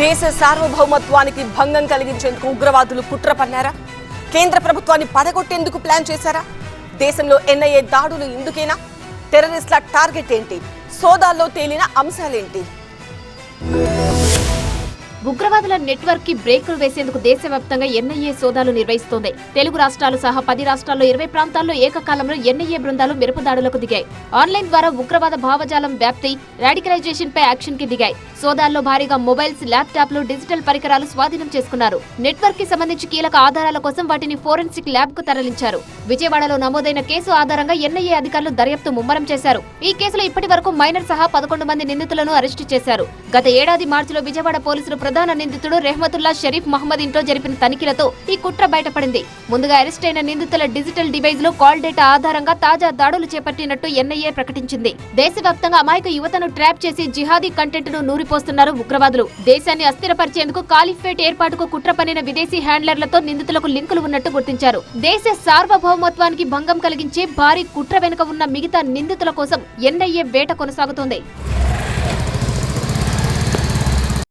దేశ సార్వభౌమత్వానికి భంగం కలిగించేందుకు ఉగ్రవాదులు కుట్ర పన్నారా? కేంద్ర ప్రభుత్వాన్ని పడగొట్టేందుకు ప్లాన్ చేశారా? దేశంలో ఎన్ఐఏ దాడులు ఇందుకేనా? టెర్రరిస్టుల టార్గెట్ ఏంటి? సోదాల్లో తేలిన అంశాలేంటి? ఉగ్రవాదుల నెట్వర్క్ కి బ్రేకులు వేసేందుకు దేశవ్యాప్తంగా ఎన్ఐఏ సోదాలు నిర్వహిస్తోంది. తెలుగు రాష్ట్రాలు సహా 10 రాష్ట్రాల్లో 20 ప్రాంతాల్లో ఏకకాలంలో ఎన్ఐఏ బృందాలు మిరపదాడులకు దిగాయి. ఆన్లైన్ ద్వారా ఉగ్రవాద భావజాలం వ్యాప్తి, రాడికలైజేషన్ పై యాక్షన్ కి దిగాయి. సోదాల్లో భారీగా మొబైల్స్, ల్యాప్టాప్లు, డిజిటల్ పరికరాలు స్వాధీనం చేసుకున్నారు. నెట్వర్క్ కి సంబంధించి కీలక ఆధారాల కోసం వాటిని ఫోరెన్సిక్ ల్యాబ్ కు తరలించారు. విజయవాడలో నమోదైన కేసు ఆధారంగా ఎన్ఐఏ అధికారులు దర్యాప్తు ముమ్మరం చేశారు. ఈ కేసులో ఇప్పటి వరకు మైనర్ సహా 11 మంది నిందితులను అరెస్టు చేశారు. గత ఏడాది మార్చిలో విజయవాడ పోలీసులు ప్రధాన నిందితుడు రెహ్మతుల్లా షరీఫ్ మహమ్మద్ ఇంట్లో జరిపిన తనిఖీలతో ఈ కుట్ర బయటపడింది. ముందుగా అరెస్ట్ అయిన నిందితుల డిజిటల్ డివైజ్లు, కాల్ డేటా ఆధారంగా తాజా దాడులు చేపట్టినట్టు ఎన్ఐఏ ప్రకటించింది. దేశవ్యాప్తంగా అమాయక యువతను ట్రాప్ చేసి జిహాదీ కంటెంట్ ను నూరిపోస్తున్నారు ఉగ్రవాదులు. దేశాన్ని అస్థిరపరిచేందుకు కాలిఫేట్ ఏర్పాటుకు కుట్ర పన్నిన విదేశీ హ్యాండ్లర్లతో నిందితులకు లింకులు ఉన్నట్టు గుర్తించారు. దేశ సార్వభౌమత్వానికి భంగం కలిగించే భారీ కుట్ర వెనుక ఉన్న మిగతా నిందితుల కోసం ఎన్ఐఏ వేట కొనసాగుతోంది.